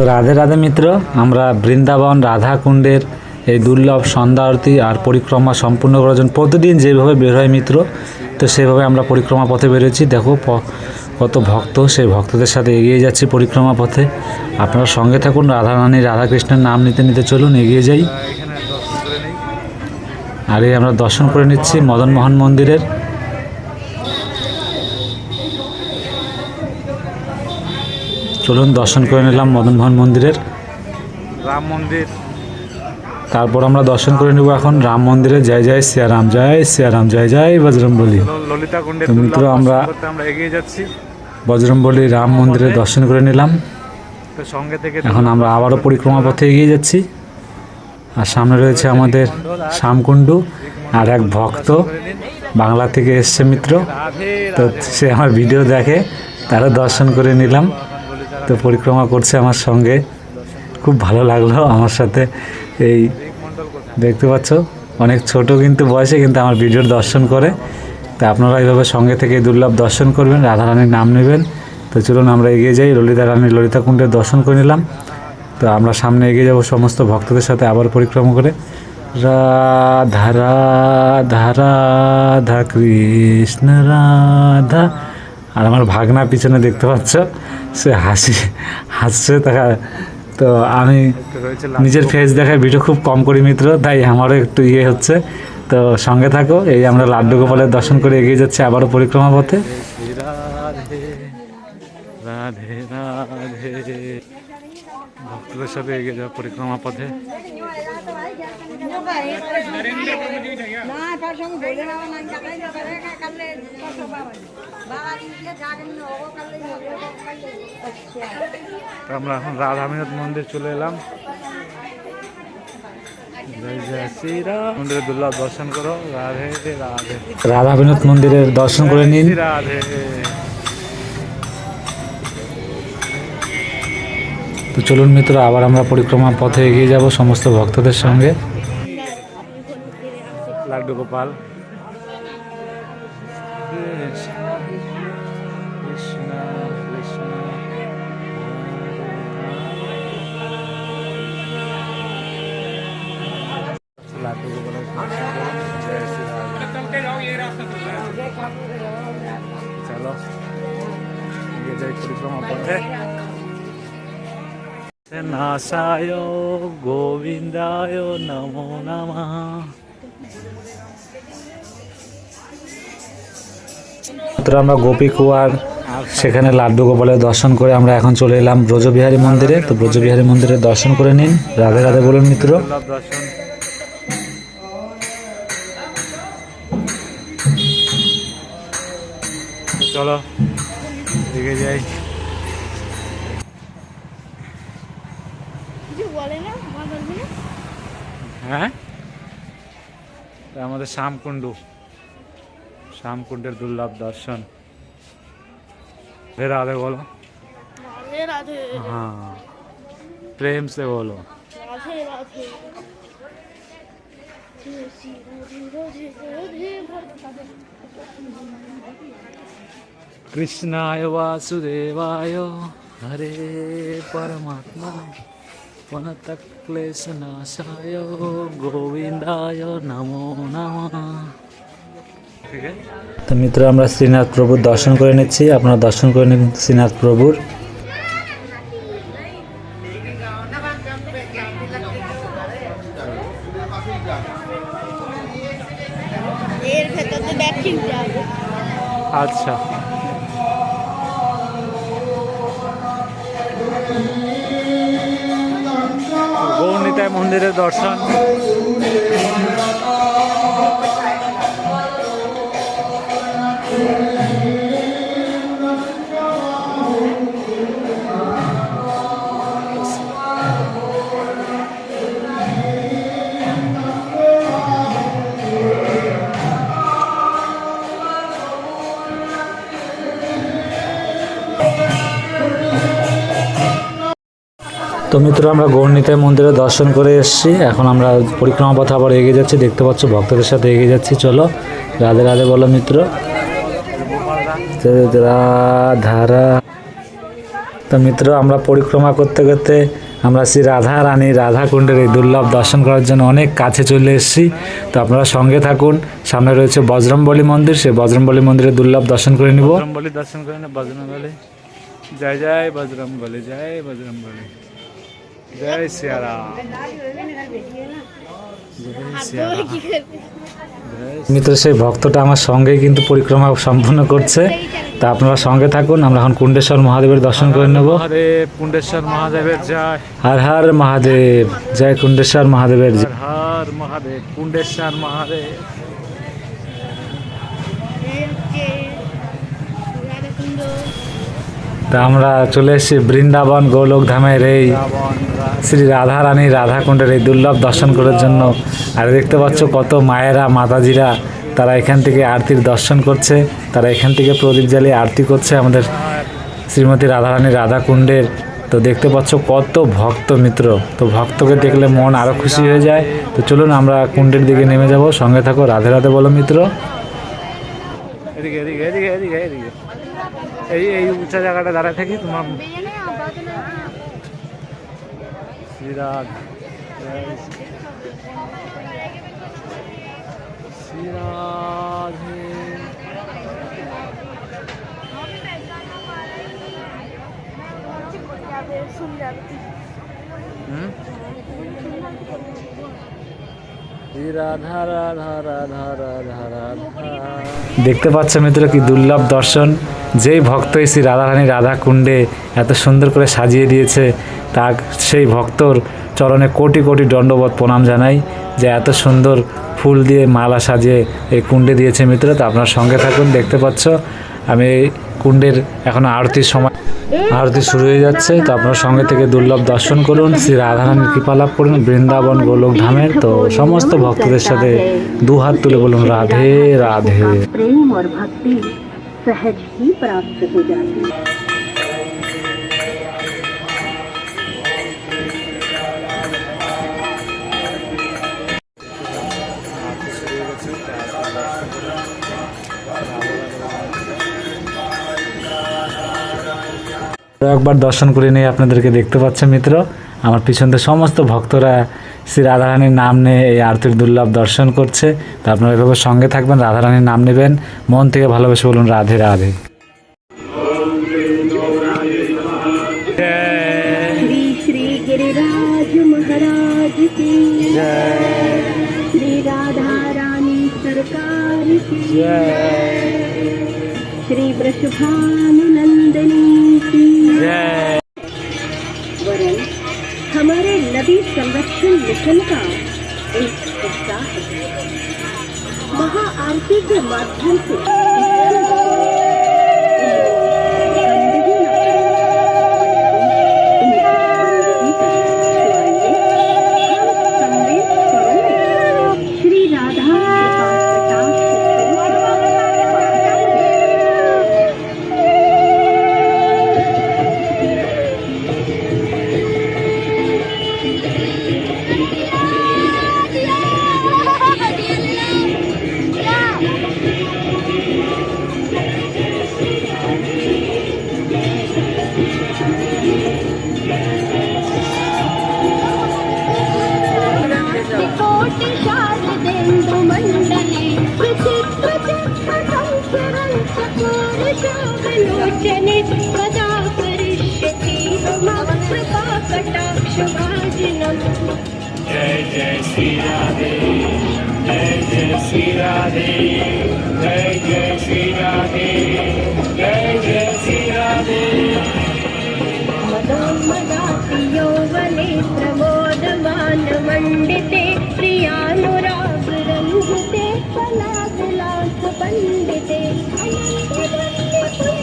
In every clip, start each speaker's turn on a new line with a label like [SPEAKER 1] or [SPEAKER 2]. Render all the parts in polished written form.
[SPEAKER 1] তো রাধে রাধে মিত্র, আমরা বৃন্দাবন রাধা কুণ্ডের এই দুর্লভ সন্ধ্যা আরতি আর পরিক্রমা সম্পূর্ণ করার জন্য প্রতিদিন যেভাবে বের হয় মিত্র, তো সেভাবে আমরা পরিক্রমা পথে বেরোচ্ছি। দেখো কত ভক্ত, সেই ভক্তদের সাথে এগিয়ে যাচ্ছি পরিক্রমা পথে। আপনারা সঙ্গে থাকুন, রাধা রানী রাধা কৃষ্ণের নাম নিতে নিতে চলুন এগিয়ে যাই। আর এই আমরা দর্শন করে নিচ্ছি মদন মোহন মন্দিরের। চলুন দর্শন করে নিলাম মদন মোহন মন্দিরের
[SPEAKER 2] রাম মন্দির।
[SPEAKER 1] তারপর আমরা দর্শন করে নেব এখন রাম মন্দিরে। জয় জয় সিয়ারাম, জয় সিয়ারাম, জয় জয় বজরংবলী।
[SPEAKER 2] ললিতা কুণ্ডে
[SPEAKER 1] মিত্র আমরা
[SPEAKER 2] এগিয়ে যাচ্ছি।
[SPEAKER 1] বজরংবলী রাম মন্দিরে দর্শন করে নিলাম।
[SPEAKER 2] তো সঙ্গে থেকে
[SPEAKER 1] এখন আমরা আবারও পরিক্রমা পথে এগিয়ে যাচ্ছি। আর সামনে রয়েছে আমাদের শ্যামকুণ্ডু, আর এক ভক্ত বাংলা থেকে এসছে মিত্র, তো সে আমার ভিডিও দেখে, তারা দর্শন করে নিলাম। তো পরিক্রমা করছে আমার সঙ্গে, খুব ভালো লাগলো আমার সাথে। এই দেখতে পাচ্ছ অনেক ছোট কিন্তু বয়সে, কিন্তু আমার ভিডিওর দর্শন করে। তা আপনারা এইভাবে সঙ্গে থেকে দুর্লভ দর্শন করবেন, রাধারানীর নাম নেবেন। তো চলুন আমরা এগিয়ে যাই। ললিতা রানীর ললিতা কুণ্ডের দর্শন করে নিলাম। তো আমরা সামনে এগিয়ে যাব সমস্ত ভক্তদের সাথে আবার পরিক্রমা করে। রাধা রাধা রাধা কৃষ্ণ রাধা। আর আমার ভাগনা পিছনে দেখতে পাচ্ছ, সে হাসছে। তো আমি নিজের ফেস দেখায় ভিডিও খুব কম করি মিত্র, তাই আমারও একটু ইয়ে হচ্ছে। তো সঙ্গে থাকো। এই আমরা লাড্ডু গোপালের দর্শন করে এগিয়ে যাচ্ছি আবারও পরিক্রমা পথে। রাধে রাধে রাধে। ভক্তদের সাথে এগিয়ে যাওয়া পরিক্রমা পথে। আমরা এখন রাধাবিনোদ মন্দির চলে এলাম। জয় জয় শ্রীরাম। মন্দিরের দুর্লভ দর্শন করো। রাধে রাধে। রাধাবিনোদ মন্দিরের দর্শন করে নিন। রাধে। তো চলুন মিত্র, আবার আমরা পরিক্রমা পথে এগিয়ে যাব সমস্ত ভক্তদের সঙ্গে। লাড্ডু গোপাল। লাড্ডু গোপালের চলো এগিয়ে যাই পরিক্রমা পথে। নাসায় গোবিন্দায় নমো নমঃ। আমরা গোপী কুয়ার সেখানে লাড্ডু গোপালের দর্শন করে আমরা এখন চলে এলাম ব্রজবিহারী মন্দিরে। তো ব্রজবিহারী মন্দিরে দর্শন করে নিন। রাধে রাধে বলুন মিত্র। চলো এগিয়ে যাই। হ্যাঁ, আমাদের শ্যামকুণ্ডের দুর্লভ দর্শন। রাধে বলো। हाँ, प्रेम से बोलो। राधे राधे। कृष्णाय वासुदेवाय हरे परमात्मा वनतक्लेशनाशाय गोविंदाय नमो नमः। তো মিত্র আমরা শ্রীনাথ প্রভুর দর্শন করে নিচ্ছি। আপনারা দর্শন করে নিন শ্রীনাথ প্রভুর। আচ্ছা, গৌরনিতাই মন্দিরের দর্শন। তো মিত্র আমরা গৌরনিতাই মন্দিরে দর্শন করে এসেছি। এখন আমরা পরিক্রমা পথে আবার এগিয়ে যাচ্ছি। দেখতে পাচ্ছ ভক্তদের সাথে এগিয়ে যাচ্ছি। চলো রাধে রাধে বলো মিত্র। রাধা তো মিত্র, আমরা পরিক্রমা করতে করতে আমরা শ্রী রাধা রানী রাধা কুণ্ডের এই দুর্লভ দর্শন করার জন্য অনেক কাছে চলে এসেছি। তো আপনারা সঙ্গে থাকুন। সামনে রয়েছে বজরংবলী মন্দির, সেই বজরংবলী মন্দিরে দুর্লভ দর্শন করে নিব।
[SPEAKER 2] বজরংবলী দর্শন করে নেব। বজরংবলী জয় জয় বজরংবলী, জয় বজরংবলী, জয় সিয়ারাম।
[SPEAKER 1] মিত্র, সেই ভক্তটা আমার সঙ্গেই কিন্তু পরিক্রমা সম্পূর্ণ করছে। তা আপনারা সঙ্গে থাকুন। আমরা এখন কুণ্ডেশ্বর মহাদেবের দর্শন করে নেব।
[SPEAKER 2] মহাদেব, কুণ্ডেশ্বর মহাদেবের জয়।
[SPEAKER 1] হর হর মহাদেব, জয় কুণ্ডেশ্বর মহাদেবের জয়।
[SPEAKER 2] হর হর মহাদেব, কুণ্ডেশ্বর মহাদেব।
[SPEAKER 1] তা আমরা চলে এসেছি বৃন্দাবন গোলক ধামের এই শ্রী রাধা রানী রাধা কুণ্ডের এই দুর্লভ দর্শন করার জন্য। আর দেখতে পাচ্ছ কত মায়েরা মাতাজিরা তারা এখান থেকে আরতির দর্শন করছে, তারা এখান থেকে প্রদীপ জ্বালিয়ে আরতি করছে আমাদের শ্রীমতী রাধারানী রাধা কুণ্ডের। তো দেখতে পাচ্ছ কত ভক্ত মিত্র। তো ভক্তকে দেখলে মন আরও খুশি হয়ে যায়। তো চলুন আমরা কুণ্ডের দিকে নেমে যাব। সঙ্গে থাকো। রাধে রাধে বলো মিত্র।
[SPEAKER 2] এদিকে এদিকে এদিকে এদিকে এদিকে এই এই উঁচা জায়গাটা দাঁড়ায় থাকি তোমার শ্রীরাধ শ্রীরাধে। রাধা রাধা রাধা রাধা রাধা।
[SPEAKER 1] দেখতে পাচ্ছ মিত্র কি দুর্লভ দর্শন। যেই ভক্ত শ্রী রাধারানী রাধা কুণ্ডে এত সুন্দর করে সাজিয়ে দিয়েছে, তা সেই ভক্তর চরণে কোটি কোটি দণ্ডবত প্রণাম জানাই, যে এত সুন্দর ফুল দিয়ে মালা সাজিয়ে এই কুণ্ডে দিয়েছে মিত্র। তো আপনার সঙ্গে থাকুন। দেখতে পাচ্ছ আমি এই কুণ্ডের এখন আরতির সময়, আরতি শুরু হয়ে যাচ্ছে। তো আপনার সঙ্গে থেকে দুর্লভ দর্শন করুন, শ্রী রাধারানীর কৃপা লাভ করুন বৃন্দাবন গোলক ধামের। তো সমস্ত ভক্তদের সাথে দু হাত তুলে বলুন রাধে রাধে।
[SPEAKER 3] प्रेम और भक्ति सहज ही प्राप्त हो जाती है।
[SPEAKER 1] একবার দর্শন করে নিয়ে আপনাদেরকে দেখতে পাচ্ছেন মিত্র, আমার পিছন থেকে সমস্ত ভক্তরা শ্রী রাধারানীর নাম নিয়ে এই আরতির দুর্লভ দর্শন করছে। তো আপনারা এভাবে সঙ্গে থাকবেন, রাধারানীর নাম নেবেন, মন থেকে ভালোবেসে বলুন রাধে রাধে।
[SPEAKER 3] श्री श्री गिरिराज महाराज की श्री राधा रानी सरकार की श्री वृषभानुनंदनी की। वरन हमारे नदी संरक्षण मिशन का एक हिस्सा है। महाआरती के माध्यम से श्री राधा सदा करिष्यति मम कृपा कटाक्ष भाजनम्।
[SPEAKER 4] जय जय श्री राधे, जय जय श्री राधे, जय जय श्री राधे, जय जय श्री राधे।
[SPEAKER 3] मदोन्मदाति यौवने प्रमोदमान मंडिते प्रियानुराग रंजिते पलागलास पंडिते।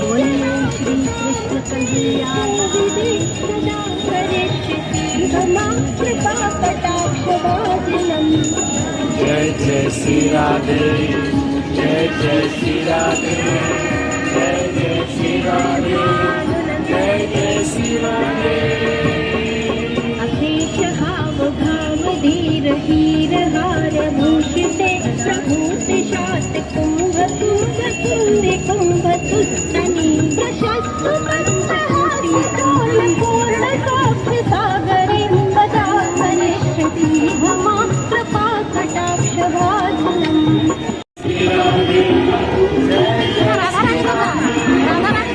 [SPEAKER 3] बोले श्री कृष्ण कल्याण विधि सदा करिष्यति मम कृपा कटाक्ष भाजनम्।
[SPEAKER 4] जय जय श्री राधे, जय जय श्री राधे, जय जय श्री राधे, जय जय श्री राधे।
[SPEAKER 3] अशेष हाव भाव धीर हीर हार भूषिते प्रभूति शात कुंभ कुंभ कुंभ कुंभ तुस्तनी प्रशस्त मंदहारी क्षमा कृपा कटाक्ष भाजनम्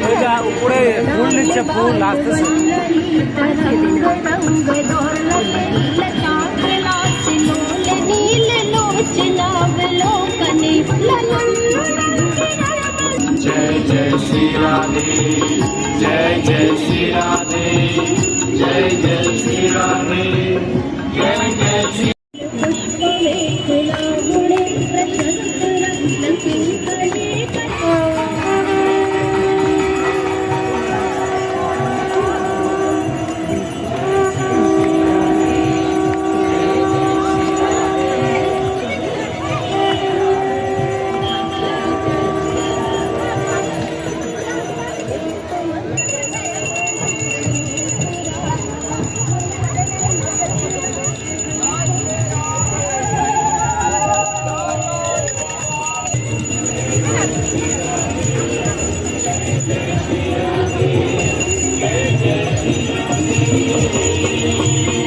[SPEAKER 2] ওইটা উপরে ফুল নিচ্ছে, ফুল আসতেছে।
[SPEAKER 4] जय जय श्री राधे, जय जय श्री राधे, जय जय श्री राधे, जय जय श्री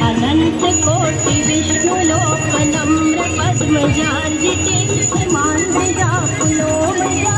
[SPEAKER 3] अनंत कोटि विष्णु लोक नम्र पद्मजार्जिते हिमांशजा पुलोमया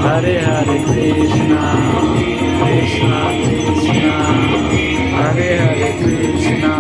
[SPEAKER 2] हरे हरे कृष्णा कृष्णा कृष्णा हरे हरे कृष्णा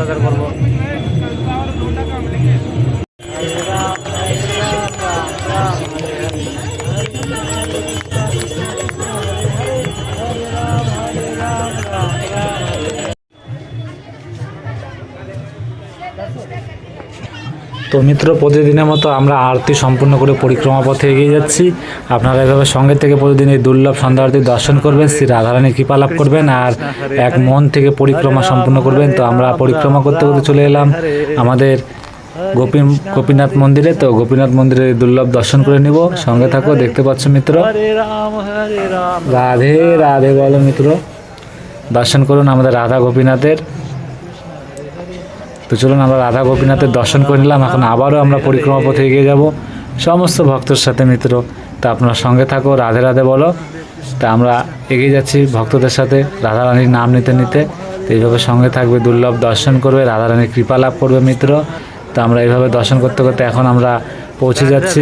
[SPEAKER 2] হাজার করবো।
[SPEAKER 1] তো মিত্র, প্রতিদিনের মতো আমরা আরতি সম্পূর্ণ করে পরিক্রমা পথে এগিয়ে যাচ্ছি। আপনারা এভাবে সঙ্গে থেকে প্রতিদিন এই দুর্লভ সন্ধ্যা আরতি দর্শন করবেন, শ্রী রাধারানী কৃপা লাভ করবেন আর এক মন থেকে পরিক্রমা সম্পূর্ণ করবেন। তো আমরা পরিক্রমা করতে করতে চলে এলাম আমাদের গোপীনাথ মন্দিরে। তো গোপীনাথ মন্দিরে দুর্লভ দর্শন করে নিব, সঙ্গে থাকো, দেখতে পাচ্ছ মিত্র।
[SPEAKER 2] হরে রাম
[SPEAKER 1] রাধে রাধে বলো মিত্র, দর্শন করুন আমাদের রাধা গোপীনাথের। তো চলুন আমরা রাধা গোপীনাথের দর্শন করে নিলাম, এখন আবারও আমরা পরিক্রমা পথে এগিয়ে যাব সমস্ত ভক্তর সাথে মিত্র। তা আপনার সঙ্গে থাকো, রাধে রাধে বলো। তা আমরা এগিয়ে যাচ্ছি ভক্তদের সাথে রাধা রানীর নাম নিতে নিতে। তো এইভাবে সঙ্গে থাকবে, দুর্লভ দর্শন করবে, রাধা রানীর কৃপা লাভ করবে মিত্র। তো আমরা এইভাবে দর্শন করতে করতে এখন আমরা পৌঁছে যাচ্ছি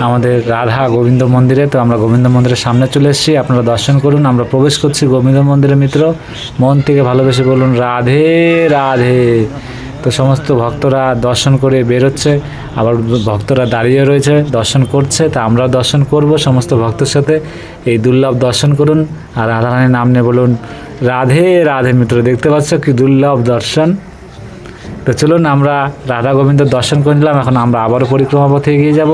[SPEAKER 1] আমাদের রাধা গোবিন্দ মন্দিরে। তো আমরা গোবিন্দ মন্দিরের সামনে চলে এসেছি, আপনারা দর্শন করুন। আমরা প্রবেশ করছি গোবিন্দ মন্দিরে মিত্র, মন থেকে ভালোবেসে বলুন রাধে রাধে। তো সমস্ত ভক্তরা দর্শন করে বেরোচ্ছে, আবার ভক্তরা দাঁড়িয়ে রয়েছে দর্শন করছে। তা আমরা দর্শন করব সমস্ত ভক্তের সাথে, এই দুর্লভ দর্শন করুন আর রাধারানীর নাম নিয়ে বলুন রাধে রাধে মিত্র। দেখতে পাচ্ছ কি দুর্লভ দর্শন। তো চলুন আমরা রাধা গোবিন্দ দর্শন করে নিলাম, এখন আমরা আবারও পরিক্রমা পথে এগিয়ে যাব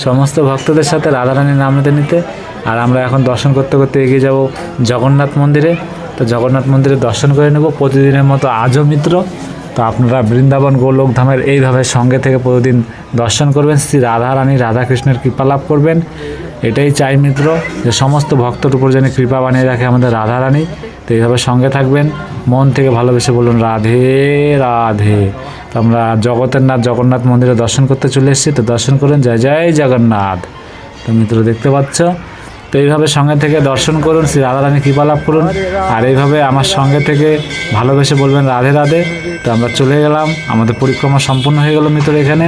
[SPEAKER 1] সমস্ত ভক্তদের সাথে রাধারানীর নাম নিতে নিতে। আর আমরা এখন দর্শন করতে করতে এগিয়ে যাব জগন্নাথ মন্দিরে। তো জগন্নাথ মন্দিরে দর্শন করে নেব প্রতিদিনের মতো আজও মিত্র। তো আপনারা বৃন্দাবন গোলোকধামের এইভাবে সঙ্গে থেকে প্রতিদিন দর্শন করবেন, শ্রী রাধারানী রাধাকৃষ্ণের কৃপা লাভ করবেন। এটাই চাই মিত্র, যে সমস্ত ভক্তর উপর যেন কৃপা বানিয়ে রাখে আমাদের রাধারানী। তো এইভাবে সঙ্গে থাকবেন, মন থেকে ভালোবেসে বলুন রাধে রাধে। তো আমরা জগতের নাথ জগন্নাথ মন্দিরে দর্শন করতে চলে এসেছি, তো দর্শন করুন, জয় জয় জগন্নাথ। তো মিত্র দেখতে পাচ্ছ, তো এইভাবে সঙ্গে থেকে দর্শন করুন, শ্রী রাধারানী কৃপা লাভ করুন। আর এইভাবে আমার সঙ্গে থেকে ভালোবেসে বলবেন রাধে রাধে। তো আমরা চলে গেলাম, আমাদের পরিক্রমা সম্পূর্ণ হয়ে গেল মিত্র এখানে।